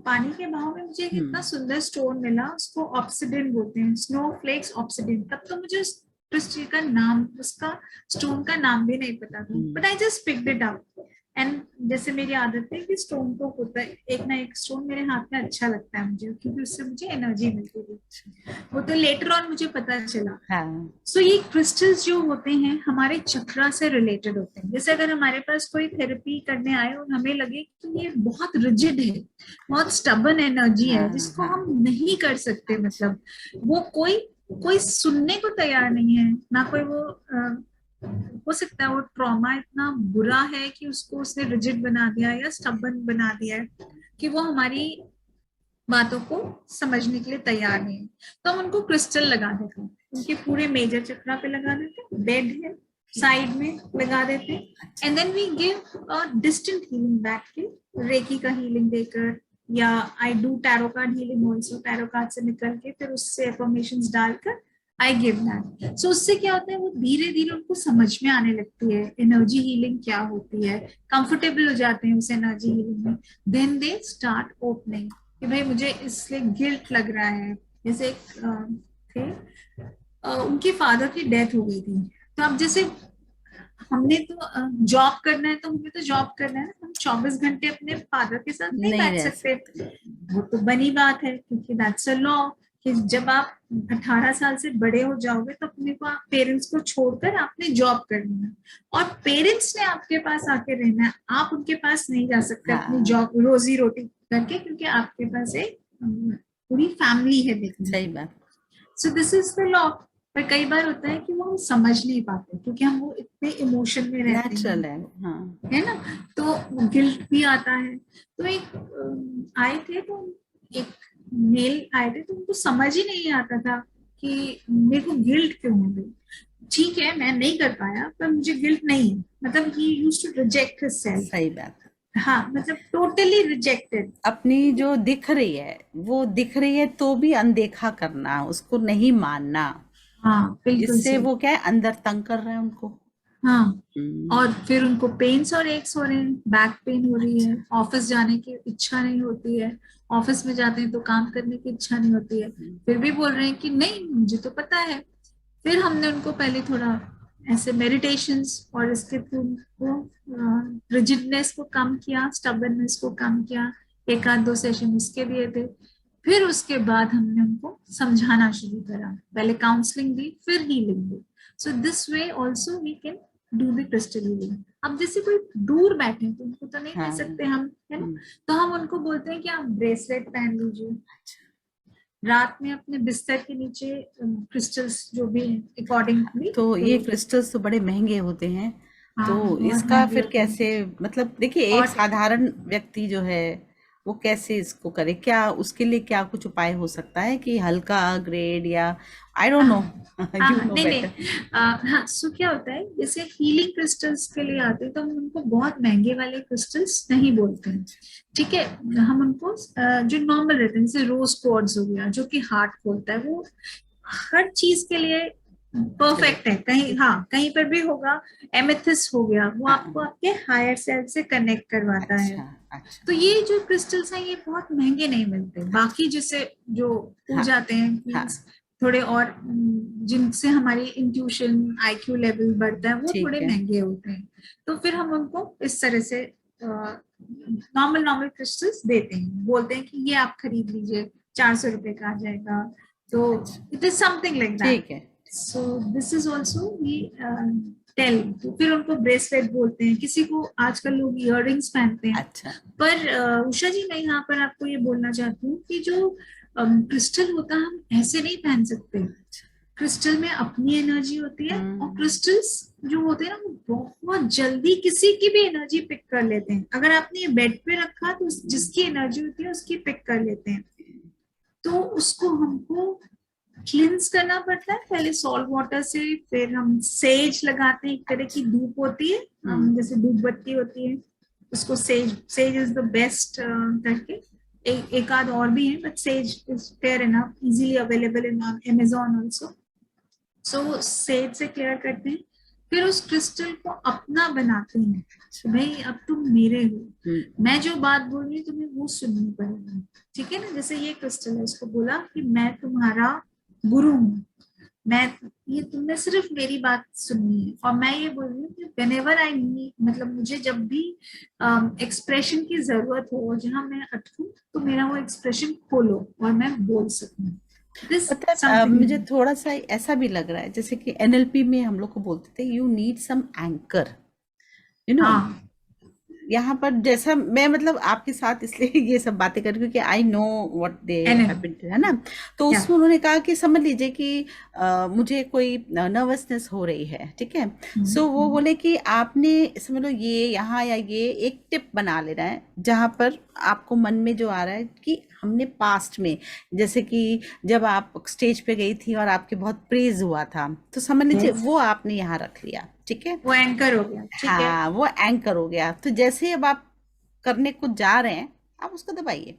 पानी के बहाव में मुझे एक इतना हम्म। सुंदर स्टोन मिला, उसको ऑब्सिडियन बोलते हैं, स्नो फ्लेक्स ऑब्सिडियन। तब तो मुझे उस क्रिस्टल का नाम, उसका स्टोन का नाम भी नहीं पता था, but I just picked it out. And जैसे मेरी आदत है कि स्टोन को होता है एक ना एक स्टोन मेरे हाथ में अच्छा लगता है मुझे, क्योंकि उससे मुझे एनर्जी मिलती थी। वो तो लेटर ऑन मुझे पता चला। हाँ। सो ये क्रिस्टल्स जो होते हैं हमारे चक्रा से रिलेटेड होते हैं। जैसे अगर हमारे पास कोई थेरेपी करने आए और हमें लगे कि ये बहुत रिजिड है, बहुत स्टबन एनर्जी है हाँ। जिसको हाँ। हम नहीं कर सकते, अच्छा। मतलब वो कोई कोई सुनने को तैयार नहीं है ना, कोई वो हो सकता है वो ट्रॉमा इतना बुरा है कि उसको उसने रिजिड बना दिया या स्टबन बना दिया है कि वो हमारी बातों को समझने के लिए तैयार नहीं है। तो हम उनको क्रिस्टल लगा देते हैं, उनके पूरे मेजर चक्रा पे लगा देते हैं, बेड है साइड में लगा देते हैं, अच्छा। And then we give a distant healing back के, रेकी का हीलिंग देकर, या I do tarot card healing also, tarot card से निकल के फिर उससे एफर्मेशंस डालकर आई गिव दैट। सो उससे क्या होता है, वो धीरे धीरे उनको समझ में आने लगती है एनर्जी हीलिंग क्या होती है, कंफर्टेबल हो जाते हैं उस एनर्जी हीलिंग में। देन दे स्टार्ट ओपनिंग कि भाई मुझे इसलिए गिल्ट लग रहा है। जैसे एक थे, उनके फादर की डेथ हो गई थी, तो अब जैसे हमने तो जॉब करना है, तो हमें तो जॉब करना है ना, हम 24 घंटे अपने फादर के साथ नहीं नहीं बैठ रह सकते। सकते। वो तो बनी बात है, क्योंकि दैट्स अ लॉ कि जब आप 18 साल से बड़े हो जाओगे तो अपने को पेरेंट्स को छोड़कर आपने जॉब करनी है, और पेरेंट्स ने आपके पास आके रहना है, आप उनके पास नहीं जा सकते अपनी हाँ, जॉब रोजी रोटी करके, क्योंकि आपके पास एक पूरी फैमिली है देखने सही के लिए। बात। सो दिस इज द लॉ। पर कई बार होता है कि वो हम समझ नहीं पाते क्योंकि हम वो इतने इमोशन में रहते हैं, नेचुरल है। हाँ। है ना। तो गिल्ट भी आता है। तो एक आए थे, तो एक मेल आए थे, तो उनको समझ ही नहीं आता था कि मेरे को गिल्ट क्यों हो गई। ठीक है मैं नहीं कर पाया, पर मुझे गिल्ट नहीं है, मतलब he used to reject himself. सही बात है। हाँ मतलब टोटली रिजेक्टेड। अपनी जो दिख रही है, वो दिख रही है तो भी अनदेखा करना, उसको नहीं मानना, हाँ बिल्कुल इससे सही। वो क्या है, अंदर तंग कर रहे हैं उनको। हाँ, हम्म। और फिर उनको पेन्स और एक्स हो रहे हैं, बैक पेन हो रही अच्छा। है, ऑफिस जाने की इच्छा नहीं होती है, ऑफिस में जाते हैं तो काम करने की इच्छा नहीं होती है, फिर भी बोल रहे हैं कि नहीं मुझे तो पता है। फिर हमने उनको पहले थोड़ा ऐसे मेडिटेशंस और इसके थ्रू रिजिडनेस को कम किया, स्टबर्ननेस को कम किया, एक आध दो सेशन उसके दिए थे। फिर उसके बाद हमने उनको समझाना शुरू करा, पहले काउंसलिंग दी फिर हीलिंग दी। So this way also we can do the crystal healing. अब जैसे कोई दूर बैठे हैं तो उनको तो नहीं दे हाँ। सकते हम, है ना, तो हम उनको बोलते हैं कि आप ब्रेसलेट पहन लीजिए। रात में अपने बिस्तर के नीचे क्रिस्टल्स जो भी अकॉर्डिंगली, तो ये तो क्रिस्टल्स तो बड़े महंगे होते हैं, हाँ तो बहुत इसका महंगे फिर होते हैं। कैसे, मतलब देखिए एक और साधारण व्यक्ति जो है वो कैसे इसको करे, क्या उसके लिए क्या कुछ उपाय हो सकता है कि हल्का ग्रेड या आई डोंट हाँ नो, हाँ यू हाँ, नो नहीं नहीं, बेटर। हाँ, सो क्या होता है, जैसे हीलिंग क्रिस्टल्स के लिए आते हैं तो हम उनको बहुत महंगे वाले क्रिस्टल्स नहीं बोलते हैं, अच्छा। ठीक है। हम उनको जो नॉर्मल रहते हैं, जैसे रोज क्वार्ट्ज हो गया जो कि हार्ट खोलता है, वो हर चीज के लिए चलिए परफेक्ट है, कहीं ठीक हाँ है। कहीं पर भी होगा। एमेथिस हो गया, वो आपको हाँ। आपके हायर सेल्फ से कनेक्ट करवाता है। अच्छा। अच्छा। तो ये जो क्रिस्टल्स हैं ये बहुत महंगे नहीं मिलते, अच्छा। बाकी जैसे जो हाँ। पूजाते हैं हाँ। मीन्स थोड़े और जिनसे हमारी इंट्यूशन आईक्यू लेवल बढ़ता है, वो थोड़े ठीक है। महंगे होते हैं। तो फिर हम उनको इस तरह से नॉर्मल नॉर्मल क्रिस्टल्स देते हैं, बोलते हैं कि ये आप खरीद लीजिए, 400 रुपए का आ जाएगा। तो अच्छा। It is something like that. ठीक है। So this is also we tell. तो फिर उनको ब्रेसलेट बोलते हैं, किसी को आजकल लोग इयररिंग्स पहनते हैं। अच्छा। पर उषा जी, मैं यहाँ पर आपको ये बोलना चाहती हूँ कि जो क्रिस्टल होता है हम ऐसे नहीं पहन सकते। क्रिस्टल में अपनी एनर्जी होती है, और हम्म। क्रिस्टल्स जो होते हैं ना वो बहुत जल्दी किसी की भी एनर्जी पिक कर लेते हैं। अगर आपने ये बेड पे रखा तो जिसकी एनर्जी होती है उसकी पिक कर लेते हैं। तो उसको हमको क्लिंस करना पड़ता है पहले सॉल्ट वाटर से, फिर हम सेज लगाते हैं, एक तरह की अच्छा। धूप होती है, हम्म। जैसे धूप बत्ती होती है, उसको says, says is the best करके। एक आध और भी है, but says is fair enough, easily available in Amazon also. So says से क्लियर करते हैं, फिर उस क्रिस्टल को अपना बनाते हैं कि अच्छा। भाई अब तुम मेरे हो, हम्म। मैं जो बात बोल रही हूँ तुम्हें वो सुननी पड़ेगी, ठीक है ना। जैसे ये क्रिस्टल है, इसको बोला कि मैं तुम्हारा गुरु हूँ, मैं, ये तुमने सिर्फ मेरी बात सुननी है, और मैं ये बोल रही हूँ कि whenever I need, मतलब मुझे जब भी एक्सप्रेशन की जरूरत हो और जहां मैं अटकूं, तो मेरा वो एक्सप्रेशन खोलो और मैं बोल सकूं। दिस पता है, मुझे समथिंग। थोड़ा सा ऐसा भी लग रहा है जैसे कि एनएलपी में हम लोग को बोलते थे you need some anchor, you know. हाँ यहाँ पर जैसा मैं मतलब आपके साथ इसलिए ये सब बातें कर रही हूँ क्योंकि आई नो व्हाट दे एनएम, हैपेंड, है ना। तो या उसमें उन्होंने कहा कि समझ लीजिए कि मुझे कोई नर्वसनेस हो रही है, ठीक है। सो वो बोले कि आपने समझ लो ये यहाँ या ये एक टिप बना लेना है जहाँ पर आपको मन में जो आ रहा है कि हमने पास्ट में, जैसे कि जब आप स्टेज पे गई थी और आपके बहुत प्रेज हुआ था, तो समझ लीजिए यस, वो आपने यहाँ रख लिया, ठीक है। वो एंकर हो गया, ठीक है। हाँ, वो एंकर हो गया। तो जैसे ही अब आप करने को जा रहे हैं, आप उसको दबाइए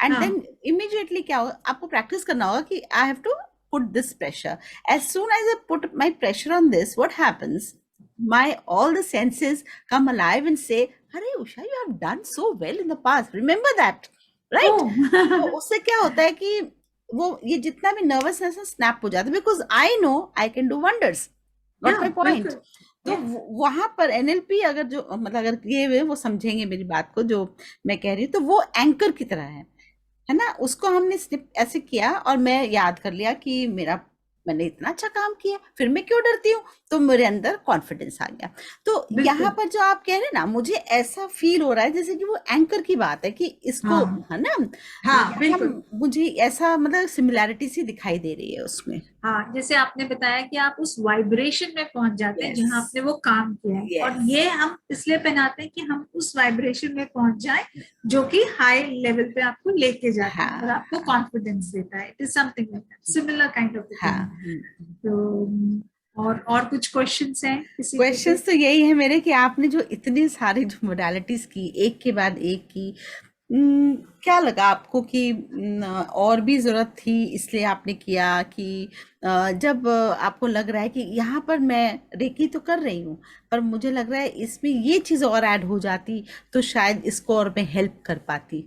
एंड हाँ देन इमीडिएटली क्या होगा, आपको प्रैक्टिस करना होगा कि I have to put this pressure. As soon as I put my pressure on this, what happens, my all the senses come alive and say, अरे Usha, you have done so well in the past, remember that, oh right. तो उससे क्या होता है कि वो ये जितना भी नर्वसनेस है स्नैप हो जाता है, because I know I can do wonders, या गॉट माई पॉइंट। बिल्कुल, तो वहां पर एनएलपी अगर जो मतलब अगर ये हुए वो समझेंगे मेरी बात को जो मैं कह रही हूँ, तो वो एंकर की तरह है ना। उसको हमने स्निप ऐसे किया और मैं याद कर लिया कि मेरा, मैंने इतना अच्छा काम किया, फिर मैं क्यों डरती हूँ, तो मेरे अंदर कॉन्फिडेंस आ गया। तो यहाँ बिल्कुल, पर जो आप कह रहे हैं ना, मुझे ऐसा फील हो रहा है जैसे कि वो एंकर की बात है कि इसको, हाँ है ना, हाँ यहाँ बिल्कुल। मुझे ऐसा मतलब सिमिलैरिटी सी दिखाई दे रही है उसमें। हाँ, जैसे आपने बताया कि आप उस वाइब्रेशन में पहुंच जाते हैं यस। जहां आपने वो काम किया है, और यस। ये हम इसलिए पहनाते हैं कि हम उस वाइब्रेशन में पहुंच जाएं जो कि हाई लेवल पे आपको लेके जाता है और हाँ। आपको कॉन्फिडेंस देता है। It is something like that, similar kind of हाँ। थिंग। तो और कुछ क्वेश्चंस हैं किसी के फिर? क्वेश्चंस तो यही है मेरे कि आपने जो इतने सारे जो मोडालिटीज की एक के बाद एक की, क्या लगा आपको कि और भी जरूरत थी इसलिए आपने किया कि जब आपको लग रहा है कि यहाँ पर मैं रेकी तो कर रही हूँ पर मुझे लग रहा है इसमें ये चीज और ऐड हो जाती तो शायद इसको और मैं हेल्प कर पाती,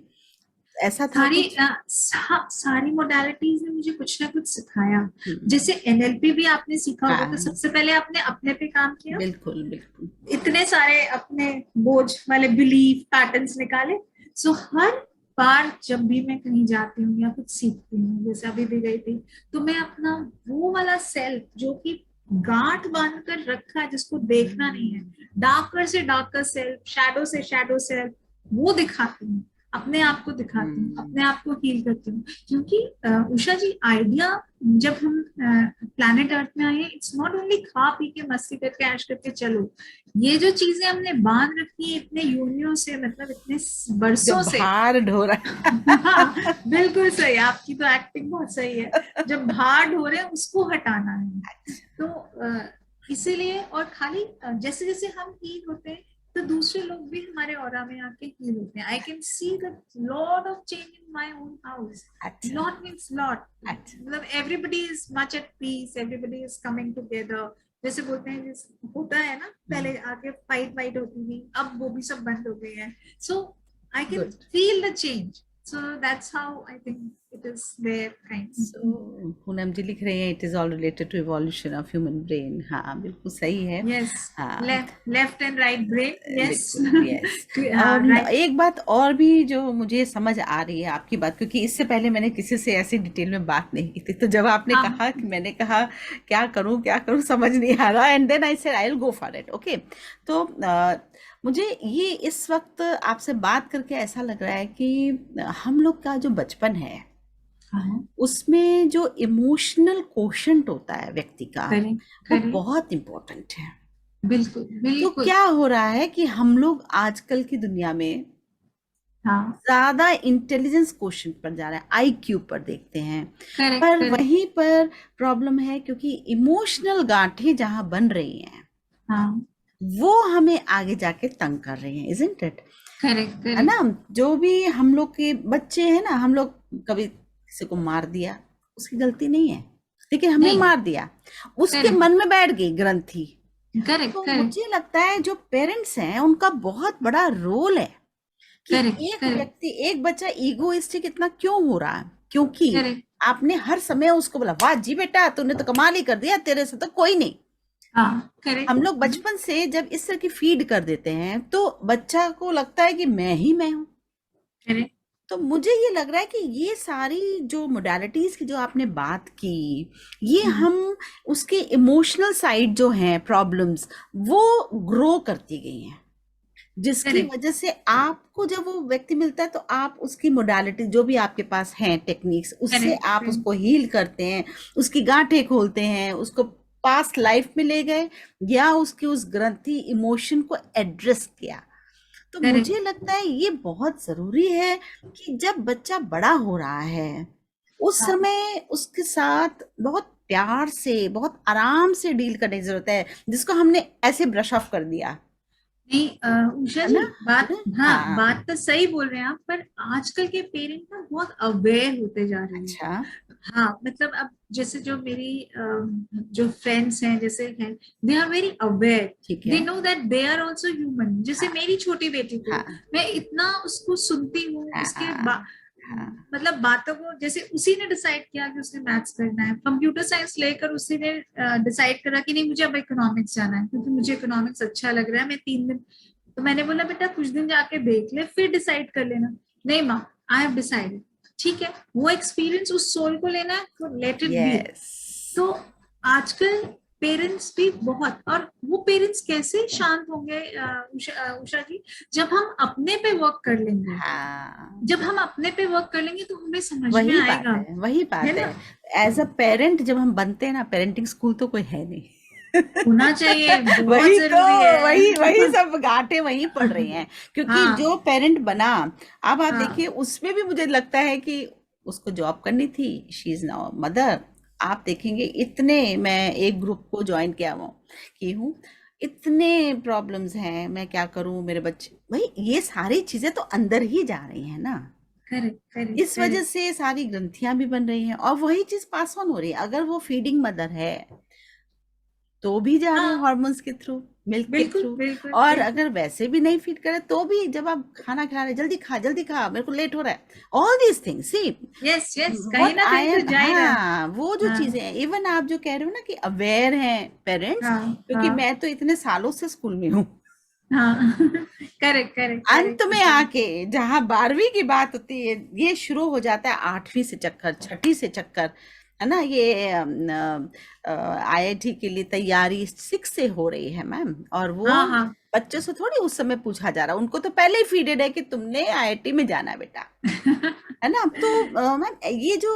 ऐसा था सारी कुछ? सारी मोडालिटीज ने मुझे कुछ ना कुछ सिखाया। हम्म। जैसे एनएलपी भी आपने सीखा होगा, तो हाँ। सबसे पहले आपने अपने पे काम किया, बिल्कुल बिल्कुल। इतने सारे अपने बोझ वाले बिलीफ पैटर्न्स निकाले। सो हर बार जब भी मैं कहीं जाती हूँ या कुछ सीखती हूँ, जैसे अभी भी गई थी, तो मैं अपना वो वाला सेल्फ जो कि गांठ बांध कर रखा है, जिसको देखना नहीं है, डार्कर से डार्कर सेल्फ, शैडो से शैडो सेल्फ, वो दिखाती हूँ। अपने आप को दिखाती हूँ, हम्म, अपने आप को हील करती हूँ। क्योंकि उषा जी, आइडिया जब हम प्लैनेट अर्थ में आए, इट्स नॉट ओनली खा पी के मस्ती करके ऐश करके चलो। ये जो चीजें हमने बांध रखी है इतने योनियों से, मतलब इतने जो बरसों से। भार ढो हाँ, रहा बिल्कुल सही, आपकी तो एक्टिंग बहुत सही है। जब भार ढो रहे हैं उसको हटाना है। तो इसीलिए, और खाली जैसे जैसे हम हील होते हैं तो दूसरे लोग भी हमारे ऑरा में आके हील होते हैं। I can see the lot of change in my own house. अच्छा लॉट मीन्स लॉट, अच्छा मतलब everybody is much at peace, everybody is coming together. जैसे बोलते हैं, होता है ना, पहले आके फाइट वाइट होती थी, अब वो भी सब बंद हो गए हैं। सो I can good feel the change. So that's how I think it is there, kind. So Poonam ji लिख रहे हैं it is all related to evolution of human brain. हाँ बिल्कुल सही है। Yes, हाँ left and right brain. Yes. बिल्कुल yes. Right. एक बात और भी जो मुझे समझ आ रही है आपकी बात, क्योंकि इससे पहले मैंने किसी से ऐसी डिटेल में बात नहीं की थी, तो जब आपने हाँ, कहा कि मैंने कहा क्या करूं समझ नहीं आ रहा, and then I said I will go for it okay. तो मुझे ये इस वक्त आपसे बात करके ऐसा लग रहा है कि हम लोग का जो बचपन है हाँ, उसमें जो इमोशनल कोशंट होता है व्यक्ति का, करें, वो करें, बहुत इम्पोर्टेंट है। बिल्कुल, तो बिल्कुल। क्या हो रहा है कि हम लोग आजकल की दुनिया में हाँ, ज्यादा इंटेलिजेंस क्वोशंट पर जा रहे हैं, आईक्यू पर देखते हैं, करेक्ट, पर करेक्ट। वहीं पर प्रॉब्लम है क्योंकि इमोशनल गांठें जहां बन रही हैं हाँ, वो हमें आगे जाके तंग कर रही हैं, इजंट इट? करेक्ट, है करेक्ट। ना? जो भी हम लोग के बच्चे हैं ना, हम लोग कभी किसी को मार दिया, उसकी गलती नहीं है, लेकिन हमने नहीं, मार दिया, उसके करेक्ट, मन में बैठ गई ग्रंथि। करेक्ट, तो करेक्ट, मुझे लगता है जो पेरेंट्स हैं उनका बहुत बड़ा रोल है कि करेक्ट, एक करेक्ट, व्यक्ति, एक बच्चा ईगोइस्टिक इतना क्यों हो रहा है, क्योंकि करेक्ट। आपने हर समय उसको बोला वाह जी बेटा तूने तो कमाल ही कर दिया, तेरे से तो कोई नहीं। हाँ, करेक्ट, हम लोग बचपन से जब इस तरह की फीड कर देते हैं तो बच्चा को लगता है कि मैं ही मैं हूं। करेक्ट। तो मुझे ये लग रहा है कि ये सारी जो मोडालिटीज की जो आपने बात की, ये हम उसके इमोशनल साइड जो हैं प्रॉब्लम्स, वो ग्रो करती गई हैं, जिसकी करेक्ट, वजह से आपको जब वो व्यक्ति मिलता है तो आप उसकी मोडालिटी जो भी आपके पास हैं टेक्निक्स, उससे करेक्ट, आप उसको हील करते हैं, उसकी गांठें खोलते हैं, उसको पास्ट लाइफ में ले गए या उसकी उस ग्रंथि इमोशन को एड्रेस किया। तो करेक्ट। मुझे लगता है ये बहुत जरूरी है कि जब बच्चा बड़ा हो रहा है उस हाँ, समय उसके साथ बहुत प्यार से, बहुत आराम से डील करने की जरूरत है, जिसको हमने ऐसे ब्रश ऑफ कर दिया, नहीं, उषा है जी, ना? है बात, ना? हाँ, हाँ बात तो सही बोल रहे हैं आप, पर आजकल के पेरेंट ना बहुत अवेयर होते जा रहे हैं। अच्छा हाँ, मतलब अब जैसे जो मेरी जो फ्रेंड्स हैं, जैसे हैं, दे आर वेरी अवेयर। ठीक दे है। Know that they are also human. जैसे हाँ मेरी छोटी बेटी को हाँ मैं इतना उसको सुनती हूँ, हाँ उसके हाँ मतलब बातों को, जैसे उसी ने डिसाइड किया कि उसने मैथ्स करना है, कंप्यूटर साइंस लेकर उसी ने डिसाइड करा कि नहीं मुझे अब इकोनॉमिक्स जाना है, क्योंकि मुझे इकोनॉमिक्स अच्छा लग रहा है। मैं 3 दिन, तो मैंने बोला बेटा कुछ दिन जाके देख ले, फिर डिसाइड कर लेना। नहीं माँ, आई हैव डिसाइडेड। ठीक है, वो एक्सपीरियंस उस सोल को लेना है, तो लेट इट बी। यस तो आजकल पेरेंट्स भी बहुत, और वो पेरेंट्स कैसे शांत होंगे उषा जी, जब हम अपने पे वर्क कर लेंगे। हाँ जब हम अपने पे वर्क कर लेंगे तो हमें समझ में वही बात आएगा, है, वही है बात ना? है। एज अ पेरेंट जब हम बनते हैं ना, पेरेंटिंग स्कूल तो कोई है नहीं। होना चाहिए, बहुत वही तो, जरूरी वही वही है। सब गांठें वहीं पड़ रही हैं, क्योंकि जो हाँ, पेरेंट बना, अब आप हाँ, देखिए उसमें भी मुझे लगता है कि उसको जॉब करनी थी, शी इज नाउ मदर। आप देखेंगे इतने, मैं एक ग्रुप को ज्वाइन किया हुआ की हूँ, इतने प्रॉब्लम्स हैं, मैं क्या करूं, मेरे बच्चे, भाई ये सारी चीजें तो अंदर ही जा रही हैं ना, करेक्ट, करेक्ट, इस वजह करेक्ट। से सारी ग्रंथियां भी बन रही हैं और वही चीज पास ऑन हो रही है। अगर वो फीडिंग मदर है तो भी जा रहे हैं हाँ, हॉर्मोन्स के थ्रू, मिल्क के बिल्कुल, थ्रू, बिल्कुल, और बिल्कुल। अगर वैसे भी नहीं फीड करे तो भी जब आप खाना खा रहे, जल्दी खा मेरे को लेट हो रहा है, all these things see yes, yes, कहीं व्हाट ना आई कहीं तो एम, जा ही रहा है। हाँ वो जो हाँ, चीजें हैं, इवन आप जो कह रहे हो ना कि अवेयर हैं पेरेंट्स, हाँ, क्योंकि हाँ, मैं तो इतने सालों से स्कूल में हूँ, हाँ। करेक्ट, करेक्ट, अंत में करेक्ट। आके जहां 12वीं की बात होती है ये शुरू हो जाता है 8वीं से चक्कर, 6ठी से चक्कर, है ना? ये आईआईटी के लिए तैयारी 6 से हो रही है मैम, और वो हाँ, हाँ, बच्चों से थोड़ी उस समय पूछा जा रहा, उनको तो पहले ही फीडेड है कि तुमने आईआईटी में जाना है बेटा, है ना। तो मैम ये जो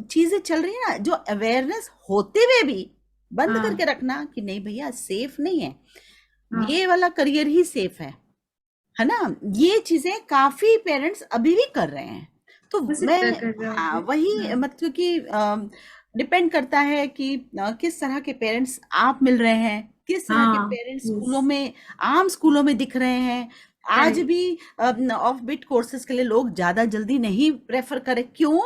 चीजें चल रही है ना, जो अवेयरनेस होते हुए भी बंद हाँ करके रखना कि नहीं भैया सेफ नहीं है, हाँ ये वाला करियर ही सेफ है ना, ये चीजें काफी पेरेंट्स अभी भी कर रहे हैं। तो हो मैं, सकता है कर रहे हाँ होंगे। वही हाँ मतलब कि डिपेंड करता है कि किस तरह के पेरेंट्स आप मिल रहे हैं, किस तरह के हाँ पेरेंट्स यस स्कूलों में, आम स्कूलों में दिख रहे हैं। आज करेक्ट। भी ऑफ बिट कोर्सेज के लिए लोग ज्यादा जल्दी नहीं प्रेफर करें, क्यों?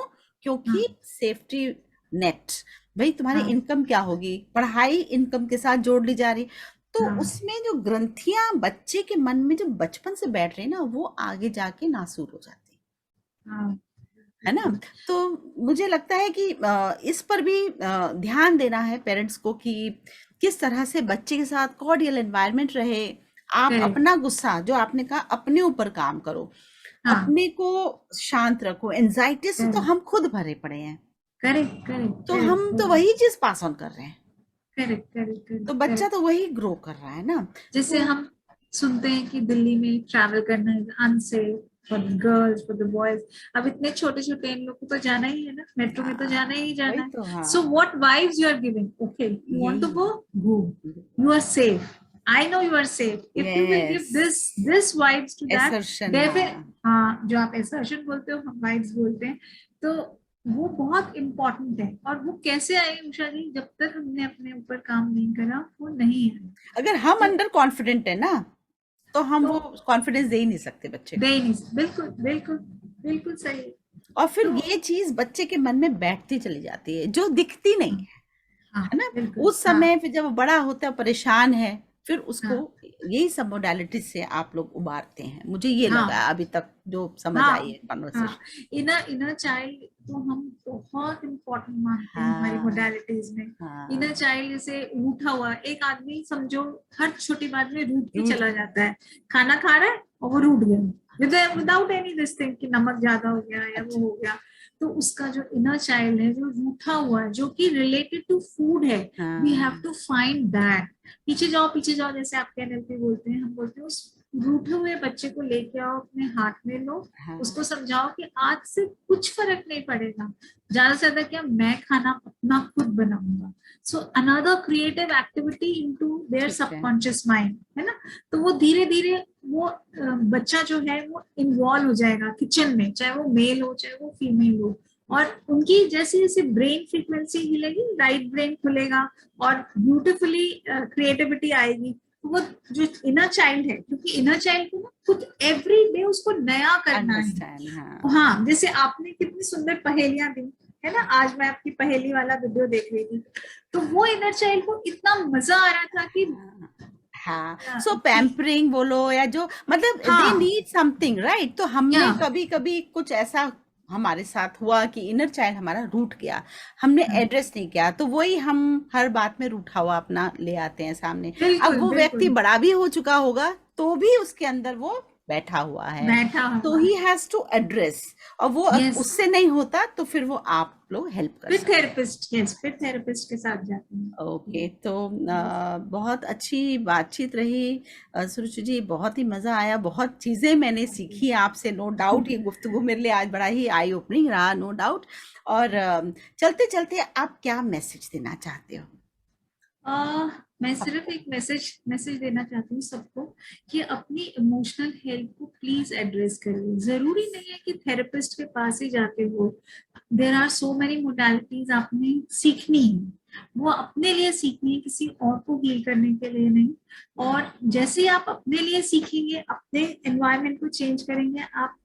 क्योंकि हाँ सेफ्टी नेट, भाई तुम्हारी हाँ इनकम क्या होगी, पढ़ाई इनकम के साथ जोड़ ली जा रही, तो हाँ उसमें जो ग्रंथियां बच्चे के मन में जो बचपन से बैठ रही ना, वो आगे जाके नासूर हो जाती हाँ है ना। तो मुझे लगता है कि इस पर भी ध्यान देना है पेरेंट्स को कि किस तरह से बच्चे के साथ कॉर्डियल एनवायरनमेंट रहे। आप करेक्ट। अपना गुस्सा, जो आपने कहा, अपने ऊपर काम करो, हाँ अपने को शांत रखो। एंजाइटी से तो करेक्ट हम खुद भरे पड़े हैं, करेक्ट करेक्ट तो हम तो करेक्ट वही चीज पास ऑन कर रहे हैं, करेक्ट करेक्ट तो करेक्ट बच्चा करेक्ट। तो वही ग्रो कर रहा है ना। जैसे तो हम सुनते हैं कि दिल्ली में ट्रैवल करना है unsafe for the girls for the boys. अब इतने छोटे छोटे इन लोग को तो जाना ही है ना, मेट्रो में तो जाना ही वही जाना है। तो, सो हाँ what vibes you are giving, okay you want to यही, go, go, you are safe, I know you are safe, if you will give yes, this vibes to that, assertion, definite. हाँ हाँ जो आप assertion बोलते हो हम vibes बोलते हैं, तो वो बहुत इम्पोर्टेंट है। और वो कैसे आए उषा जी, जब तक हमने अपने ऊपर काम नहीं करा वो नहीं है। अगर हम तो अंडर कॉन्फिडेंट है ना, तो हम तो वो कॉन्फिडेंस दे ही नहीं सकते बच्चे दे को। ही नहीं, बिल्कुल बिल्कुल बिल्कुल सही। और फिर तो ये चीज बच्चे के मन में बैठती चली जाती है, जो दिखती नहीं हाँ है हाँ ना। बिल्कुल उस हाँ समय फिर जब वो बड़ा होता है, परेशान है, फिर उसको हाँ यही सब मोडालिटी से आप लोग उबारते हैं, मुझे ये लगा हाँ अभी तक जो समझ आई है हाँ हाँ। कॉन्वर्सेशन। इनर इनर चाइल्ड तो हम बहुत इम्पोर्टेंट मानते हैं हमारी हाँ मोडालिटीज में। इनर हाँ, चाइल्ड जैसे रूठा हुआ एक आदमी समझो, हर छोटी बात में रूठ के रूट, चला जाता है। खाना खा रहा है और वो रूठ गया विदाउट एनी दिस थिंग कि नमक ज्यादा हो गया या वो अच्छा, हो गया। तो उसका जो इनर चाइल्ड है जो रूठा हुआ है, जो कि रिलेटेड टू फूड है, वी हैव हाँ टू फाइंड दैट। पीछे जाओ जैसे आपके एनएलपी बोलते हैं, हम बोलते हैं उस रूठे हुए बच्चे को लेके आओ, अपने हाथ में लो, हाँ, उसको समझाओ कि आज से कुछ फर्क नहीं पड़ेगा, ज्यादा से ज्यादा क्या मैं खाना अपना खुद बनाऊंगा। So another creative activity into their ठीक है, सबकॉन्शियस माइंड, है ना। तो वो धीरे धीरे वो बच्चा जो है वो इन्वॉल्व हो जाएगा किचन में, चाहे वो मेल हो चाहे वो फीमेल हो। और उनकी जैसे जैसे ब्रेन फ्रीक्वेंसी हिलेगी, राइट ब्रेन खुलेगा और ब्यूटिफुली क्रिएटिविटी आएगी। वो जो इनर चाइल्ड है, क्योंकि इनर चाइल्ड को ना कुछ एवरी डे उसको नया करना है। अंडरस्टैंड, हाँ हाँ जैसे आपने कितनी सुंदर पहेलियां दी, है ना, आज मैं आपकी पहेली वाला वीडियो देख रही थी, तो वो इनर चाइल्ड को इतना मजा आ रहा था कि हाँ हाँ, सो कि पैम्परिंग बोलो या जो, मतलब दे हाँ नीड समथिंग, राइट। तो या हमने कभी कभी कुछ ऐसा हमारे साथ हुआ कि इनर चाइल्ड हमारा रूठ गया, हमने हाँ, एड्रेस नहीं किया, तो वही हम हर बात में रूठा हुआ अपना ले आते हैं सामने। अब बिल्कुल वो व्यक्ति बिल्कुल बड़ा भी हो चुका होगा, तो भी उसके अंदर वो बैठा हुआ है, बैठा तो हुआ ही है। Has to address. और वो यस, उससे नहीं होता तो फिर वो आप लोग हेल्प कर फिर सकते हैं। थेरेपिस्ट, यस फिर थेरेपिस्ट के साथ जाते हैं। ओके, तो यस बहुत अच्छी बातचीत रही सुरुचि जी, बहुत ही मज़ा आया, बहुत चीज़ें मैंने सीखी आपसे, नो डाउट ये गुफ्तगू मेरे लिए आज बड़ा ही आई ओपनिंग रहा, नो डाउट। और चलते चलते आप क्या मैसेज देना चाहते हो मैं सिर्फ सबको? एक मैसेज मैसेज देना चाहती हूँ सबको कि अपनी इमोशनल हेल्थ को प्लीज एड्रेस करिए। जरूरी नहीं है कि थेरेपिस्ट के पास ही जाते हो, there are so many modalities आपने सीखनी है, वो अपने लिए सीखनी है, किसी और को हील करने के लिए नहीं। और जैसे ही आप अपने लिए सीखेंगे, अपने एनवायरनमेंट को चेंज करेंगे, आप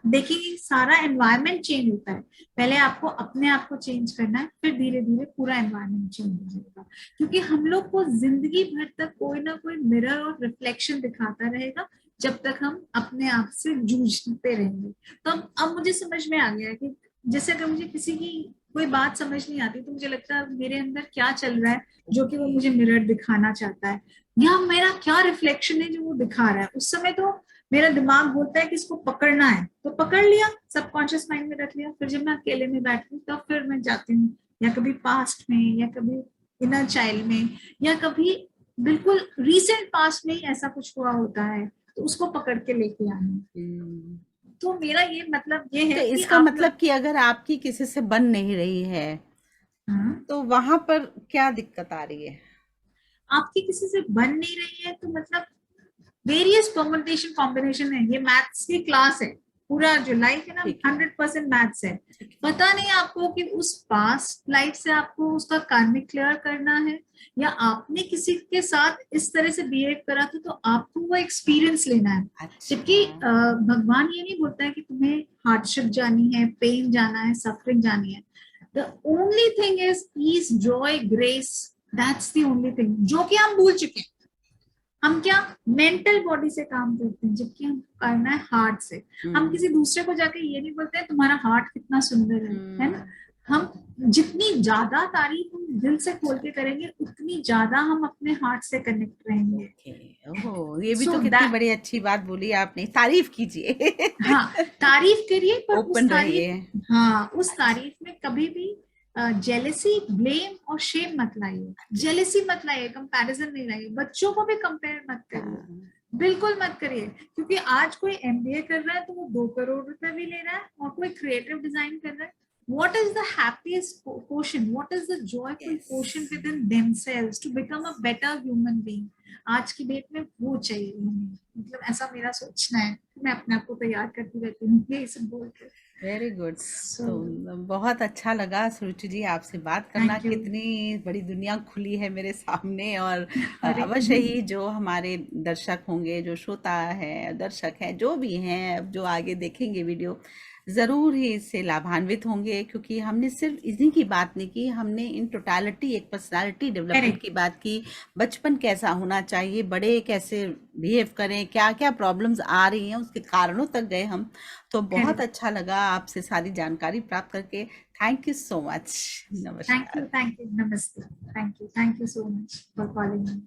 देखिए सारा एनवायरनमेंट चेंज होता है। पहले आपको अपने आप को चेंज करना है, फिर धीरे धीरे पूरा एनवायरनमेंट चेंज हो जाएगा। क्योंकि हम लोग को जिंदगी भर तक कोई ना कोई मिरर और रिफ्लेक्शन दिखाता रहेगा, जब तक हम अपने आप से जूझते रहेंगे। तो अब मुझे समझ में आ गया है कि जैसे अगर मुझे किसी की कोई बात समझ नहीं आती, तो मुझे लगता है मेरे अंदर क्या चल रहा है जो कि वो ओके, मुझे मिरर दिखाना चाहता है, या मेरा क्या रिफ्लेक्शन है जो वो दिखा रहा है। उस समय तो मेरा दिमाग बोलता है कि इसको पकड़ना है, तो पकड़ लिया, सबकॉन्शियस माइंड में रख लिया। फिर जब मैं अकेले में बैठती हूँ तब फिर मैं जाती हूँ या कभी पास्ट में, या कभी इनर चाइल्ड में, या कभी बिल्कुल रीसेंट पास्ट में ही ऐसा कुछ हुआ होता है, तो उसको पकड़ के लेके आना। हम्म, तो मेरा ये मतलब ये तो है कि इसका आप मतलब कि अगर आपकी किसी से बन नहीं रही है हाँ, तो वहां पर क्या दिक्कत आ रही है? आपकी किसी से बन नहीं रही है तो मतलब वेरियस परमुटेशन कॉम्बिनेशन है, ये मैथ्स की क्लास है, पूरा जो लाइफ है ना ठीक है, 100% मैथ्स है। ठीक है। पता नहीं आपको कि उस पास्ट लाइफ से आपको उसका कार्मिक क्लियर करना है, या आपने किसी के साथ इस तरह से बिहेव करा था तो आपको वो एक्सपीरियंस लेना है। अच्छा। जबकि भगवान ये नहीं बोलता है कि तुम्हें हार्डशिप जानी है, पेन जाना है, सफरिंग जानी है। The only thing is peace, Joy, grace, that's the only thing जो कि हम भूल चुके हैं। हम क्या मेंटल बॉडी से काम करते हैं, जबकि हम करना है हार्ट से। हम हम्म, किसी दूसरे को जाके ये नहीं बोलते हैं तुम्हारा हार्ट कितना सुंदर है ना। हम्म, हम जितनी ज्यादा तारीफ हम दिल से खोल अच्छा। के करेंगे, उतनी ज्यादा हम अपने हार्ट से कनेक्ट रहेंगे। ओके। ओह, ये भी सो तो कितनी दैट, बड़ी अच्छी बात बोली आपने, तारीफ कीजिए। हाँ, तारीफ करिए, पर उस ओपन तारीफ, रहिए। हाँ, उस अच्छा, तारीफ में कभी भी जेलेसी, ब्लेम और शेम मत लाइए। अच्छा। जेलेसी मत लाइए, कंपैरिजन नहीं लाइए, बच्चों को भी कंपेयर मत करिए, हाँ, बिल्कुल मत करिए। क्योंकि आज कोई एमबीए कर रहा है तो वो 2 करोड़ रुपए भी ले रहा है, और कोई क्रिएटिव डिजाइन कर रहा है। What is the happiest portion? What is the joyful yes. portion within themselves to become a better human being? आज की डेट में वो चाहिए हमें, मतलब ऐसा मेरा सोचना है। मैं अपने आप को तैयार करती रहती हूँ यही सब बोल के। Very good. सो तो बहुत अच्छा लगा सुरुचि जी आपसे बात करना, थैंक यू। कितनी बड़ी दुनिया खुली है मेरे सामने। और अरे अवश्य ही जो हमारे दर्शक होंगे, जो श्रोता है, दर्शक हैं, जो भी हैं, जो आगे देखेंगे वीडियो, ज़रूर ही इससे लाभान्वित होंगे। क्योंकि हमने सिर्फ इन्हीं की बात नहीं की, हमने इन टोटालिटी एक पर्सनालिटी डेवलपमेंट करेक्ट, की बात की। बचपन कैसा होना चाहिए, बड़े कैसे बिहेव करें, क्या क्या प्रॉब्लम्स आ रही हैं, उसके कारणों तक गए हम। तो बहुत करेक्ट। अच्छा लगा आपसे सारी जानकारी प्राप्त करके। Thank you so much. Thank you, नमस्कार। थैंक यू, नमस्ते। Thank you so much for calling me.